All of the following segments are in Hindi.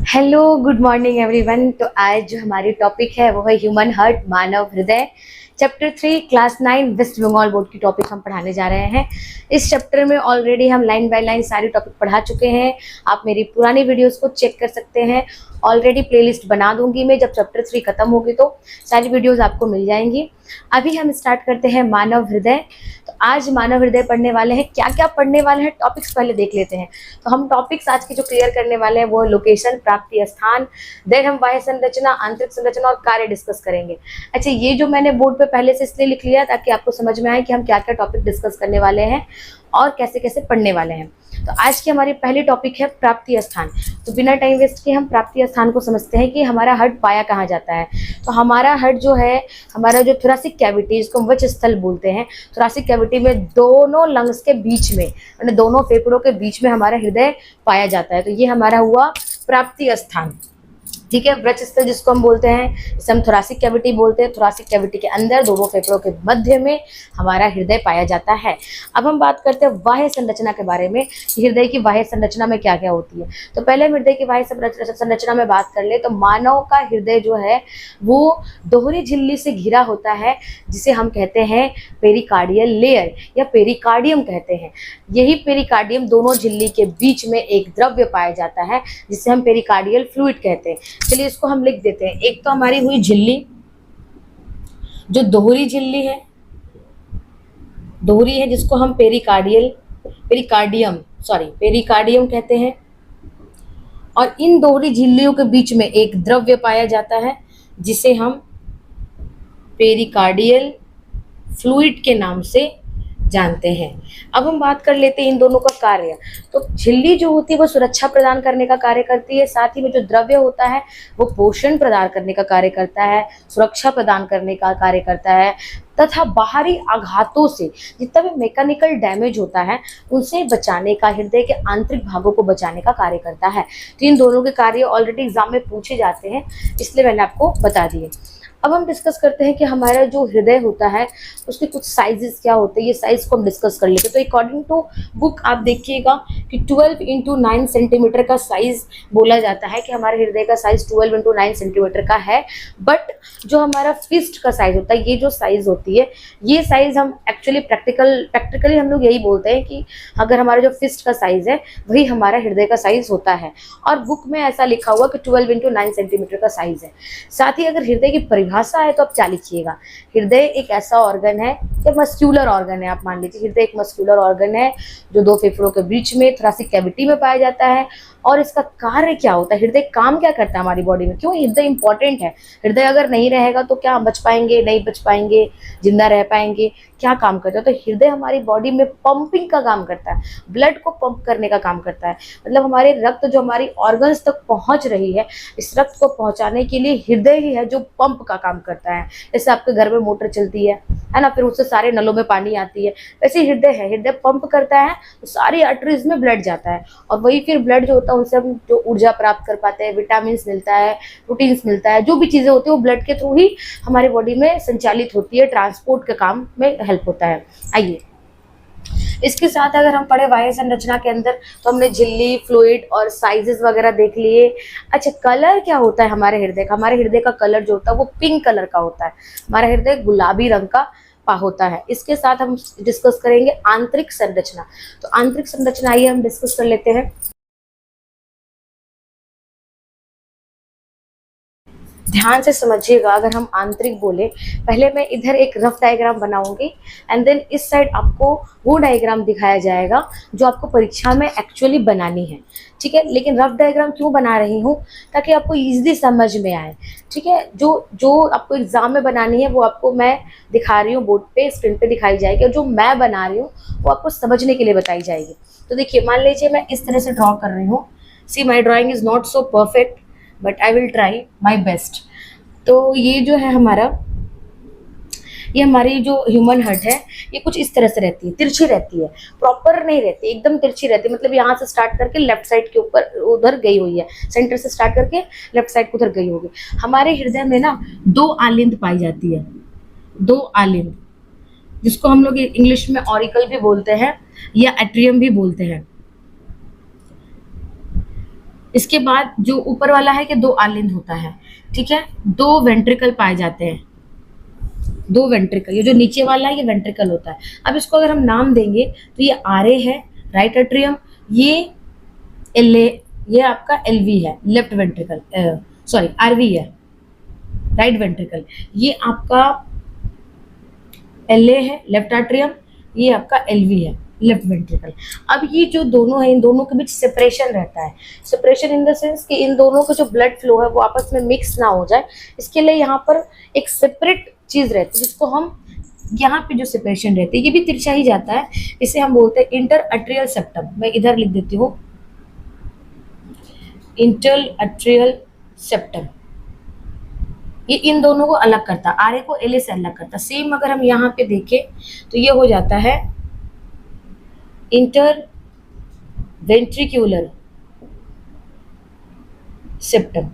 Hello good morning everyone. तो आज जो हमारी टॉपिक है वो है ह्यूमन हार्ट, मानव हृदय। Chapter 3 class 9 West Bengal board की टॉपिक हम पढ़ाने जा रहे हैं। इस चैप्टर में ऑलरेडी हम लाइन बाय लाइन सारी टॉपिक पढ़ा चुके हैं। आप मेरी पुरानी वीडियोस को चेक कर सकते हैं। ऑलरेडी प्लेलिस्ट बना दूंगी मैं, जब चैप्टर 3 खत्म होगी तो सारी वीडियोस आपको मिल जाएंगी। अभी हम स्टार्ट करते हैं मानव हृदय। तो आज मानव हृदय पढ़ने वाले हैं। क्या क्या पढ़ने वाले हैं टॉपिक्स पहले देख लेते हैं। तो हम टॉपिक्स आज के जो क्लियर करने वाले हैं वो लोकेशन, प्राप्ति स्थान, देन हम बाह्य संरचना, आंतरिक संरचना और कार्य डिस्कस करेंगे। अच्छा, ये जो मैंने बोर्ड पे पहले से इसलिए लिख लिया ताकि आपको समझ में आए कि हम क्या क्या टॉपिक डिस्कस करने वाले हैं और कैसे कैसे पढ़ने वाले हैं। तो आज की हमारी पहली टॉपिक है प्राप्ति स्थान। तो बिना टाइम वेस्ट किए हम प्राप्ति स्थान को समझते हैं कि हमारा हार्ट पाया कहाँ जाता है। तो हमारा हार्ट जो है, हमारा जो थोरैसिक कैविटी, जिसको हम वक्ष स्थल बोलते हैं, थोरैसिक कैविटी में दोनों लंग्स के बीच में, यानी दोनों फेफड़ों के बीच में हमारा हृदय पाया जाता है। तो ये हमारा हुआ प्राप्ति स्थान। ठीक है, वृक्ष स्थल जिसको हम बोलते हैं, जिसे हम थोरैसिक कैविटी बोलते हैं। थोरैसिक कैविटी के अंदर दोनों फेफड़ों के मध्य में हमारा हृदय पाया जाता है। अब हम बात करते हैं बाह्य संरचना के बारे में। हृदय की बाह्य संरचना में क्या क्या होती है। तो पहले हम हृदय की बाह्य संरचना में बात कर ले तो मानव का हृदय जो है वो दोहरी झिल्ली से घिरा होता है, जिसे हम कहते हैं पेरिकार्डियल लेयर या पेरिकार्डियम कहते हैं। यही पेरिकार्डियम दोनों झिल्ली के बीच में एक द्रव्य पाया जाता है, जिसे हम पेरिकार्डियल फ्लूइड कहते हैं। चलिए इसको हम लिख देते हैं। एक तो हमारी हुई झिल्ली, जो दोहरी झिल्ली है, दोहरी है, जिसको हम पेरिकार्डियम कहते हैं। और इन दोहरी झिल्लियों के बीच में एक द्रव्य पाया जाता है, जिसे हम पेरिकार्डियल फ्लूइड के नाम से जानते हैं। अब हम बात कर लेते हैं इन दोनों का कार्य। तो झिल्ली जो होती है वो सुरक्षा प्रदान करने का कार्य करती है, साथ ही में जो द्रव्य होता है वो पोषण प्रदान करने का कार्य करता है, सुरक्षा प्रदान करने का कार्य करता है, तथा बाहरी आघातों से, जितना भी मैकेनिकल डैमेज होता है उनसे बचाने का, हृदय के आंतरिक भागों को बचाने का कार्य करता है। तो इन दोनों के कार्य ऑलरेडी एग्जाम में पूछे जाते हैं, इसलिए मैंने आपको बता दिए। अब हम डिस्कस करते हैं कि हमारा जो हृदय होता है उसके कुछ साइजेस क्या होते हैं। ये साइज को हम डिस्कस कर लेते हैं। तो अकॉर्डिंग टू बुक आप देखिएगा कि 12 इंटू 9 सेंटीमीटर का साइज बोला जाता है कि हमारे हृदय का साइज 12 इंटू 9 सेंटीमीटर का है। बट जो हमारा फिस्ट का साइज होता है, ये जो साइज होती है, ये साइज हम एक्चुअली प्रैक्टिकली हम लोग यही बोलते हैं कि अगर हमारा जो फिस्ट का साइज है वही हमारा हृदय का साइज होता है। और बुक में ऐसा लिखा हुआ कि 12 इंटू 9 सेंटीमीटर का साइज है। साथ ही अगर हृदय की परिभाषा है तो आप क्या लिखिएगा। हृदय एक ऐसा ऑर्गन है, या मस्क्यूलर ऑर्गन है, आप मान लीजिए हृदय एक मस्क्यूलर ऑर्गन है जो दो फेफड़ों के बीच में थोरैसिक कैविटी में पाया जाता है। और इसका कार्य क्या होता है, हृदय काम क्या करता है हमारी बॉडी में, क्यों हृदय इंपॉर्टेंट है। हृदय अगर नहीं रहेगा तो क्या हम बच पाएंगे, नहीं बच पाएंगे, जिंदा रह पाएंगे, क्या काम करता है। तो हृदय हमारी बॉडी में पंपिंग का काम करता है, ब्लड को पंप करने का काम करता है। मतलब हमारे रक्त जो हमारी ऑर्गन्स तक पहुंच रही है, इस रक्त को पहुंचाने के लिए हृदय ही है जो पंप का काम करता है। जैसे आपके घर में मोटर चलती है ना, फिर उससे सारे नलों में पानी आती है, वैसे हृदय है, हृदय पंप करता है तो सारी आर्टरीज में ब्लड जाता है। और वही फिर ब्लड जो होता है उनसे हम जो ऊर्जा प्राप्त कर पाते हैं, विटामिन मिलता है, प्रोटीन्स मिलता है, जो भी चीजें होती है वो ब्लड के थ्रू ही हमारी बॉडी में संचालित होती है, ट्रांसपोर्ट के काम में हेल्प होता है। आइए इसके साथ अगर हम पढ़े बाह्य संरचना के अंदर, तो हमने झिल्ली, फ्लूइड और साइजेस वगैरह देख लिए। अच्छा, कलर क्या होता है हमारे हृदय का। हमारे हृदय का कलर जो होता है वो पिंक कलर का होता है। हमारा हृदय गुलाबी रंग का होता है। इसके साथ हम डिस्कस करेंगे आंतरिक संरचना। तो आंतरिक संरचना आइए हम डिस्कस कर लेते हैं। ध्यान से समझिएगा। अगर हम आंतरिक बोले, पहले मैं इधर एक रफ डायग्राम बनाऊंगी एंड देन इस साइड आपको वो डायग्राम दिखाया जाएगा जो आपको परीक्षा में एक्चुअली बनानी है। ठीक है, लेकिन रफ डायग्राम क्यों बना रही हूँ, ताकि आपको इजीली समझ में आए। ठीक है, जो आपको एग्जाम में बनानी है वो आपको मैं दिखा रही हूँ, बोर्ड पे स्क्रीन पे दिखाई जाएगी, और जो मैं बना रही हूँ वो आपको समझने के लिए बताई जाएगी। तो देखिए, मान लीजिए मैं इस तरह से ड्रॉ कर रही हूँ। See my drawing is not so perfect but I will try my best. तो ये जो है ये हमारी जो ह्यूमन हार्ट है, ये कुछ इस तरह से रहती है, तिरछी रहती है, प्रॉपर नहीं रहती, एकदम तिरछी रहती है। मतलब यहाँ से स्टार्ट करके लेफ्ट साइड के ऊपर उधर गई हुई है, सेंटर से स्टार्ट करके लेफ्ट साइड को उधर गई होगी। हमारे हृदय में ना 2 आलिंद पाई जाती है, 2 आलिंद, जिसको हम लोग इंग्लिश में ऑरिकल भी बोलते हैं या एट्रियम भी बोलते हैं। इसके बाद जो ऊपर वाला है कि 2 आलिंद होता है, ठीक है, 2 वेंट्रिकल पाए जाते हैं, 2 वेंट्रिकल। ये जो नीचे वाला है ये वेंट्रिकल होता है। अब इसको अगर हम नाम देंगे तो ये आर ए है, राइट एट्रियम, ये एल ए, ये आपका एल वी है, left ventricle, sorry R V है, राइट वेंट्रिकल। ये आपका एल ए है, लेफ्ट एट्रियम, ये आपका एल वी है, लेफ्ट वेंट्रिकल। अब ये जो दोनों है, इन दोनों के बीच सेपरेशन रहता है। सेपरेशन इन द सेंस कि इन दोनों का जो ब्लड फ्लो है वो आपस में मिक्स ना हो जाए, इसके लिए यहाँ पर एक सेपरेट चीज रहती है जिसको हम, यहाँ पे जो सेपरेशन रहती है ये भी तिरछा ही जाता है, इसे हम बोलते हैं इंटर अट्रियल सेप्टम। मैं इधर लिख देती हूँ, इंटर अट्रियल सेप्टम। ये इन दोनों को अलग करता है, आर ए को एल ए से अलग करता है। सेम अगर हम यहाँ पे देखें तो ये हो जाता है इंटर वेंट्रिक्यूलर सेप्टम।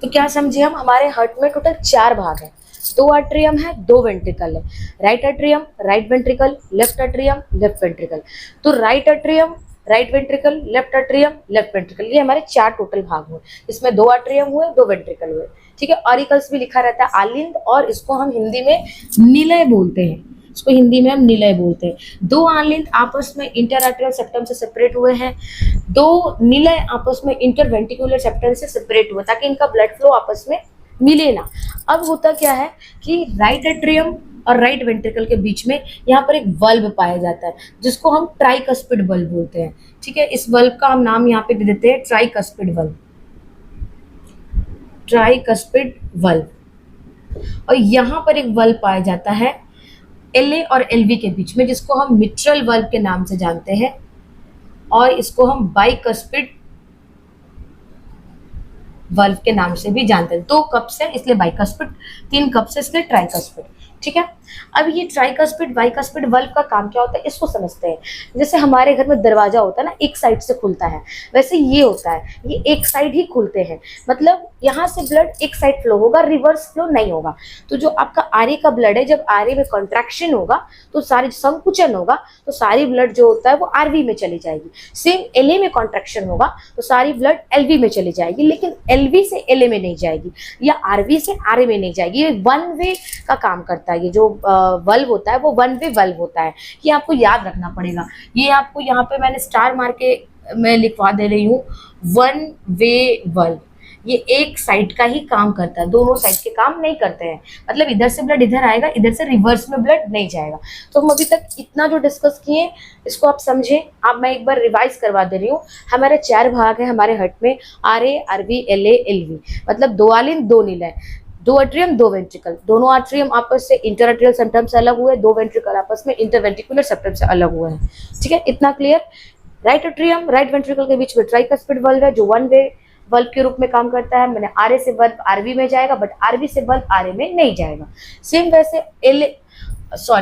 तो क्या समझे हम, हमारे हार्ट में टोटल 4 भाग हैं, 2 एट्रियम है, 2 वेंट्रिकल है। Right atrium, right ventricle, left atrium, left ventricle. तो right atrium, right ventricle, left atrium, left ventricle, ये हमारे 4 टोटल भाग हुए। इसमें 2 एट्रियम हुए, 2 वेंट्रिकल हुए, ठीक है। ऑरिकल्स भी लिखा रहता है, आलिंद, और इसको हम हिंदी में निलय बोलते हैं, इसको हिंदी में हम निलय बोलते हैं। 2 आलिंद आपस में इंटर एट्रियल सेप्टम से सेपरेट हुए हैं, 2 निलय आपस में इंटरवेंट्रिकुलर सेप्टम से सेपरेट हुए, ताकि इनका ब्लड फ्लो आपस में मिले ना। अब होता क्या है कि राइट एट्रियम और राइट वेंट्रिकल के बीच में यहाँ पर एक वल्व पाया जाता है जिसको हम ट्राइकस्पिड वल्व बोलते हैं, ठीक है। इस वल्व का हम नाम यहाँ पे दे देते हैं ट्राइकस्पिड वल्व, ट्राइकस्पिड वल्व। और यहाँ पर एक वल्व पाया जाता है एल ए और एल वी के बीच में, जिसको हम मिट्रल वल्व के नाम से जानते हैं, और इसको हम बाइकस्पिड वल्व के नाम से भी जानते हैं। 2 कप्स है इसलिए बाइकस्पिड, 3 कप्स है इसलिए ट्राइकस्पिड, ठीक है। अब ये ट्राइकस्पिड बाइकस्पिड वल्व का काम क्या होता है इसको समझते हैं। जैसे हमारे घर में दरवाजा होता है ना, एक साइड से खुलता है, वैसे ये होता है, ये एक साइड ही खुलते हैं, मतलब यहाँ से ब्लड एक साइड फ्लो होगा, रिवर्स फ्लो नहीं होगा। तो जो आपका आर का ब्लड है, जब आर में कॉन्ट्रैक्शन होगा तो सारी संकुचन होगा तो सारी ब्लड जो होता है वो आरवी में चली जाएगी। सेम एलए में कॉन्ट्रैक्शन होगा तो सारी ब्लड एलवी में चली जाएगी, लेकिन एलवी से एलए में नहीं जाएगी या आरवी से आरए में नहीं जाएगी। ये वन वे का काम करता है। ये जो वल्व होता है वो वन वे वल्व होता है, ये आपको याद रखना पड़ेगा। ये आपको यहाँ पे मैंने स्टार मार के मैं लिखवा दे रही हूँ, वन वे वल्व। ये एक साइड का ही काम करता है, दोनों साइड के काम नहीं करते हैं। मतलब इधर से ब्लड इधर आएगा, इधर से रिवर्स में ब्लड नहीं जाएगा। तो हम अभी तक इतना जो डिस्कस किए इसको आप समझें। अब मैं एक बार रिवाइज करवा दे रही हूँ। हमारे 4 भाग हैं हमारे हार्ट में, R A, RV, L A, L V. मतलब 2 आलिन 2 निलय, 2 एट्रियम 2 वेंट्रिकल। दोनों एट्रियम आपस से इंटर एट्रियल सेप्टम से अलग हुए, 2 वेंट्रिकल आपस में इंटरवेंट्रिकुलर सेप्टम से अलग हुए हैं। ठीक है, इतना clear. Right atrium right ventricle के बीच में ट्राइकस्पिड वल्व है जो वन वे वल्व के रूप में काम करता है। मैंने आरए से वल्व आरवी में जाएगा, बट आरवी से वल्व आरए में नहीं जाएगा। सेम वैसे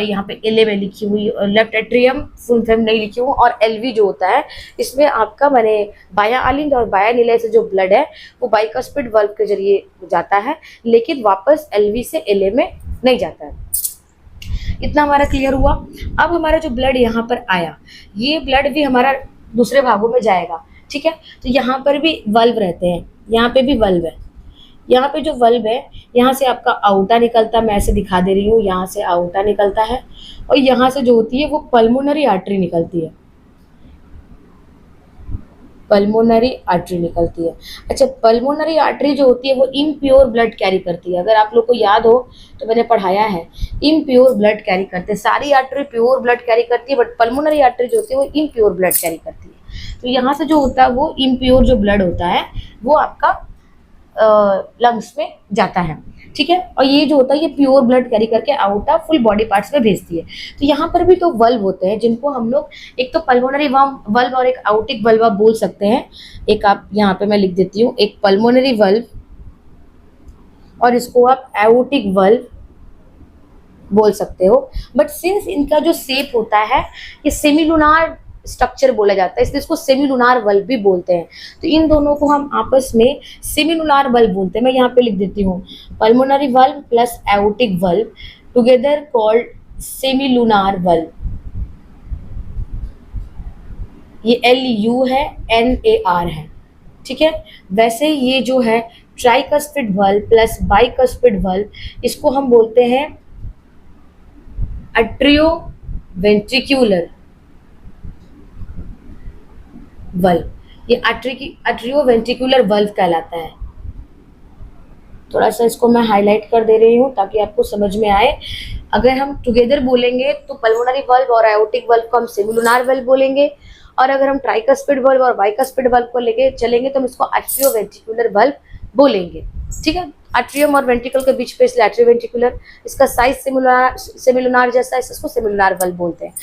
यहाँ पे एल ए में लिखी हुई, लेफ्ट एट्रियम फुल फॉर्म नहीं लिखी हूँ, और एलवी जो होता है इसमें आपका मैंने बाया आलिंद और बाया निलय से जो ब्लड है वो बाइकस्पिड वल्व के जरिए जाता है, लेकिन वापस एलवी से एल ए में नहीं जाता है। इतना हमारा क्लियर हुआ। अब हमारा जो ब्लड यहाँ पर आया, ये ब्लड भी हमारा दूसरे भागों में जाएगा। ठीक है, तो यहाँ पर भी वल्व रहते हैं, यहाँ पे भी वल्व है। यहाँ पे जो वल्व है, यहाँ से आपका आउटा निकलता है, मैं ऐसे दिखा दे रही हूँ, यहाँ से आउटा निकलता है, और यहाँ से जो होती है वो पल्मोनरी आर्टरी निकलती है, पल्मोनरी आर्टरी निकलती है। अच्छा, पल्मोनरी आर्टरी जो होती है वो इम्प्योर ब्लड कैरी करती है। अगर आप लोग को याद हो तो मैंने पढ़ाया है, इम्प्योर ब्लड कैरी करते हैं। सारी आर्टरी प्योर ब्लड कैरी करती है, बट पल्मोनरी आर्टरी जो होती है वो इम्प्योर ब्लड कैरी करती है। तो यहाँ से जो होता है वो इम्प्योर जो ब्लड होता है वो आपका लंग्स में जाता है। ठीक है, और ये जो होता है ये प्योर ब्लड कैरी करके आउटा फुल बॉडी पार्ट्स में भेजती है। तो यहाँ पर भी तो वल्व होते हैं जिनको हम लोग एक तो पल्मोनरी वल्व और एक आउटिक वल्व आप बोल सकते हैं। एक आप यहाँ पे मैं लिख देती हूँ, एक पल्मोनरी वल्व और इसको आप आउटिक वल्व बोल सकते हो। बट सिंस इनका जो शेप होता है ये सेमीलुनार स्ट्रक्चर बोला जाता है, इसलिए इसको सेमीलुनार वल्व भी बोलते हैं। तो इन दोनों को हम आपस में सेमीलुनार वल्व बोलते हैं। मैं यहाँ पे लिख देती हूँ, pulmonary valve plus aortic valve together called semilunar valve. ये LU है, NAR है, ठीक है। वैसे ये जो है tricuspid valve plus bicuspid valve, इसको हम बोलते हैं अट्रियो वेंट्रिक्यूलर वल्व। ये अट्रियो वेंट्रिकुलर वल्व कहलाता है। थोड़ा सा इसको मैं हाईलाइट कर दे रही हूँ ताकि आपको समझ में आए। अगर हम टुगेदर बोलेंगे तो पल्मोनरी वल्व और आयोटिक वल्व को हम सेमिलुनार वल्व बोलेंगे, और अगर हम ट्राइकस्पिड वल्व और बाइकस्पिड वल्व को लेके चलेंगे तो हम इसको अट्रियो वेंट्रिकुलर वल्व बोलेंगे, ठीक है। अट्रियम और वेंट्रिकल के बीच पे इसलिए अट्रियो वेंट्रिकुलर, इसका साइज सेमिलुनार जैसा है, इसको सेमिलुनार वल्व बोलते हैं।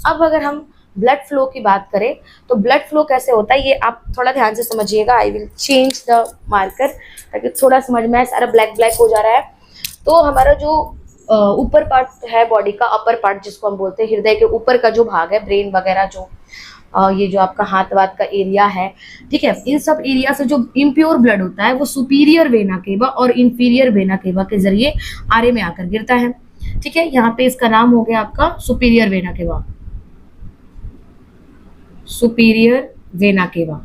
अब अगर हम ब्लड फ्लो की बात करें तो ब्लड फ्लो कैसे होता है ये आप थोड़ा ध्यान से समझिएगा। I will change the marker ताकि थोड़ा समझ में आए। सारा ब्लैक ब्लैक हो जा रहा है। तो हमारा जो ऊपर पार्ट है बॉडी का, अपर पार्ट जिसको हम बोलते हैं, हृदय के ऊपर का जो भाग है, ब्रेन वगैरह जो ये जो आपका हाथ वाथ का एरिया है, ठीक है, इन सब एरिया से जो इम्प्योर ब्लड होता है वो सुपीरियर वेना केवा और इंफीरियर वेना केवा के जरिए आरे में आकर गिरता है, ठीक है। यहाँ पे इसका नाम हो गया आपका superior vena cava, superior vena cava.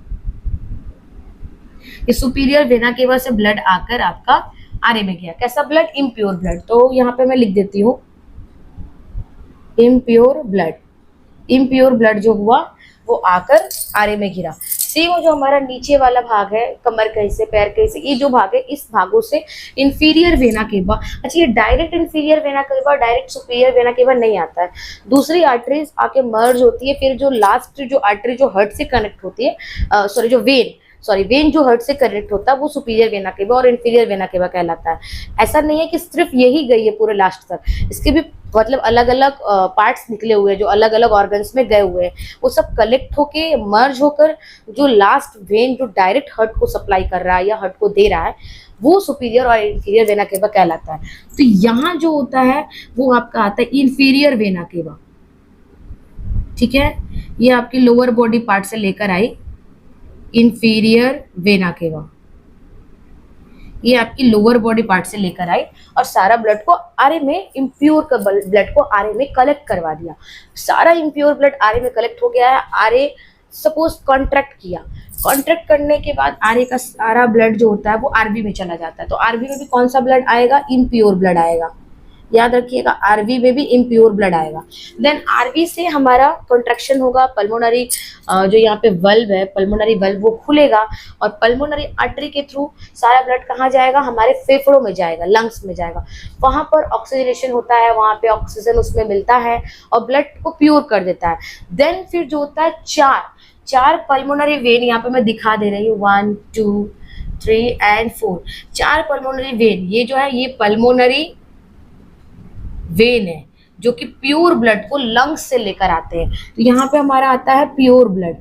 ये सुपीरियर वेना केवा से ब्लड आकर आपका आरे में गया। कैसा ब्लड? Impure blood. तो यहाँ पे मैं लिख देती हूँ इम्प्योर ब्लड। इम्प्योर ब्लड जो हुआ वो आकर आरे में गिरा। सी वो जो हमारा नीचे वाला भाग है, कमर के हिस्से, पैर के हिस्से, ये जो भाग है, इस भागों से इंफीरियर वेना केवा। अच्छा, ये direct inferior vena cava, direct superior vena cava नहीं आता है। दूसरी आर्टरीज आके मर्ज होती है, फिर जो लास्ट जो आर्टरी जो हार्ट से कनेक्ट होती है, वेन जो हार्ट से कनेक्ट होता है वो सुपीरियर वेना केवा और इंफीरियर वेना केवा कहलाता है। ऐसा नहीं है कि सिर्फ यही गई है पूरे लास्ट तक, इसके भी मतलब अलग अलग पार्ट्स निकले हुए हैं जो अलग अलग ऑर्गन्स में गए हुए हैं। वो सब कलेक्ट होके मर्ज होकर जो लास्ट वेन जो डायरेक्ट हार्ट को सप्लाई कर रहा है या हार्ट को दे रहा है वो सुपीरियर और इंफीरियर वेना केवा कहलाता है। तो यहाँ जो होता है वो आपका आता है इंफीरियर वेना केवा, ठीक है। ये आपकी लोअर बॉडी पार्ट से लेकर आई इंफीरियर वेना केवा, ये आपकी लोअर बॉडी पार्ट से लेकर आई और सारा ब्लड को आरे में, इम्प्योर ब्लड को आरे में कलेक्ट करवा दिया। सारा इम्प्योर ब्लड आरे में कलेक्ट हो गया है। आरे सपोज कॉन्ट्रैक्ट किया, कॉन्ट्रैक्ट करने के बाद आरे का सारा ब्लड जो होता है वो आरबी में चला जाता है। तो आरबी में भी कौन सा ब्लड आएगा? इम्प्योर ब्लड आएगा। याद रखिएगा, आरबी में भी इम्प्योर ब्लड आएगा। देन आरबी से हमारा कंट्रैक्शन होगा, पल्मोनरी जो यहाँ पे वल्व है, पल्मोनरी वल्व वो खुलेगा और पल्मोनरी आर्टरी के थ्रू सारा ब्लड कहाँ जाएगा? हमारे फेफड़ों में जाएगा, लंग्स में जाएगा। वहां पर ऑक्सीजनेशन होता है, वहां पे ऑक्सीजन उसमें मिलता है और ब्लड को प्योर कर देता है। देन फिर जो होता है चार पल्मोनरी वेन, यहाँ पे मैं दिखा दे रही हूँ 1 2 3 एंड 4, 4 पल्मोनरी वेन। ये जो है ये पल्मोनरी वेन है जो कि प्योर ब्लड को लंग्स से लेकर आते हैं। तो यहाँ पे हमारा आता है प्योर ब्लड।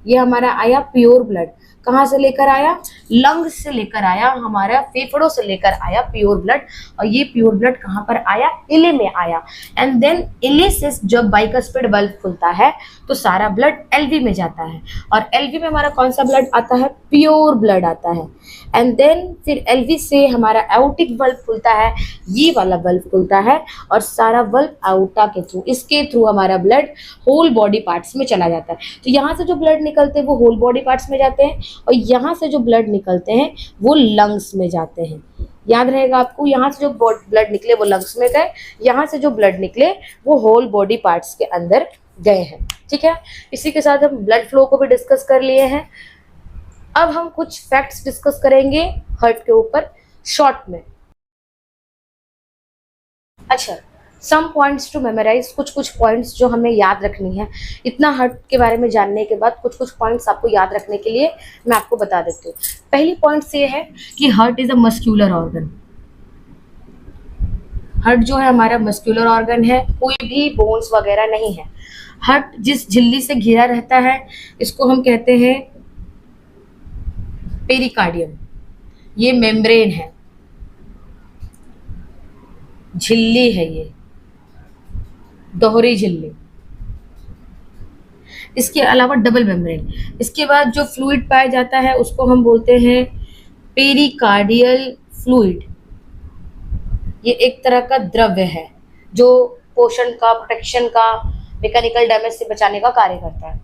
ये हमारा आया प्योर ब्लड, कहाँ से लेकर आया? लंग्स से लेकर आया, हमारा फेफड़ों से लेकर आया प्योर ब्लड। और ये प्योर ब्लड कहाँ पर आया? इले में आया। एंड देन इले से जब बाइकस्पिड वल्व खुलता है तो सारा ब्लड एलवी में जाता है और एलवी में हमारा कौन सा ब्लड आता है? प्योर ब्लड आता है। एंड देन फिर एलवी से हमारा एओर्टिक वल्व खुलता है, ये वाला वल्व खुलता है और सारा वल्व आउटा के थ्रू, इसके थ्रू हमारा ब्लड होल बॉडी पार्ट्स में चला जाता है। तो यहाँ से जो ब्लड निकलते हैं वो होल बॉडी पार्ट्स में जाते हैं और यहाँ से जो ब्लड निकलते हैं वो लंग्स में जाते हैं। याद रहेगा आपको, यहाँ से जो ब्लड निकले वो लंग्स में गए, यहाँ से जो ब्लड निकले वो होल बॉडी पार्ट्स के अंदर गए हैं, ठीक है। इसी के साथ हम ब्लड फ्लो को भी डिस्कस कर लिए हैं। अब हम कुछ फैक्ट्स डिस्कस करेंगे हार्ट के ऊपर शॉर्ट में। अच्छा, सम पॉइंट्स टू मेमोराइज, कुछ पॉइंट्स जो हमें याद रखनी है। इतना हार्ट के बारे में जानने के बाद कुछ पॉइंट्स आपको याद रखने के लिए मैं आपको बता देती हूँ। पहली पॉइंट ये है कि heart is a muscular organ. Heart जो है हमारा मस्क्यूलर ऑर्गन है, कोई भी बोन्स वगैरह नहीं है। हार्ट जिस झिल्ली से घिरा रहता है इसको हम कहते हैं पेरिकार्डियम। ये मेम्ब्रेन है, झिल्ली है, ये दोहरी झिल्ली। इसके अलावा डबल मेम्ब्रेन। इसके बाद जो फ्लूइड पाया जाता है उसको हम बोलते हैं पेरिकार्डियल फ्लूइड। ये एक तरह का द्रव्य है जो पोषण का, प्रोटेक्शन का, मैकेनिकल डैमेज से बचाने का कार्य करता है।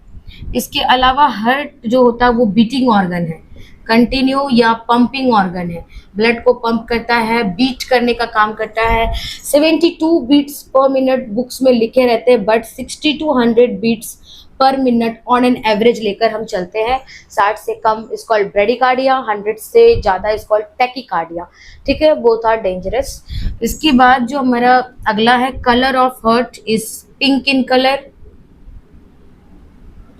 इसके अलावा हार्ट जो होता है वो बीटिंग ऑर्गन है, कंटिन्यू या पंपिंग ऑर्गन है, ब्लड को पंप करता है, बीट करने का काम करता है। 72 बीट्स पर मिनट बुक्स में लिखे रहते हैं, but 60 to 100 beats per minute on an average लेकर हम चलते हैं। 60 से कम इज कॉल्ड ब्रेडिकार्डिया, 100 से ज़्यादा इज कॉल्ड टैकीकार्डिया। ठीक है, बोथ आर डेंजरस। इसके बाद जो हमारा अगला है, colour of heart is pink in colour,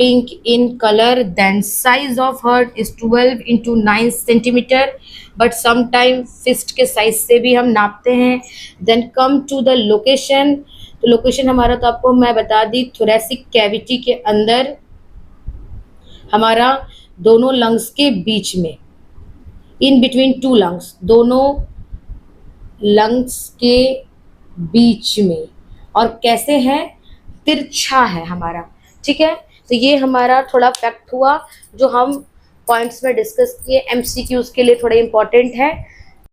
pink in color. Then size of heart is 12 into 9 centimeter, but sometime fist के size से भी हम नापते हैं। Then come to the location, तो लोकेशन हमारा तो आपको मैं बता दी, थोरेसिक कैविटी के अंदर हमारा दोनों लंग्स के बीच में, इन बिटवीन टू लंग्स, दोनों लंग्स के बीच में। और कैसे है, तिरछा है हमारा। ठीक है, तो ये हमारा थोड़ा फैक्ट हुआ जो हम पॉइंट्स में डिस्कस किए, एमसीक्यूज के लिए थोड़े इंपॉर्टेंट है।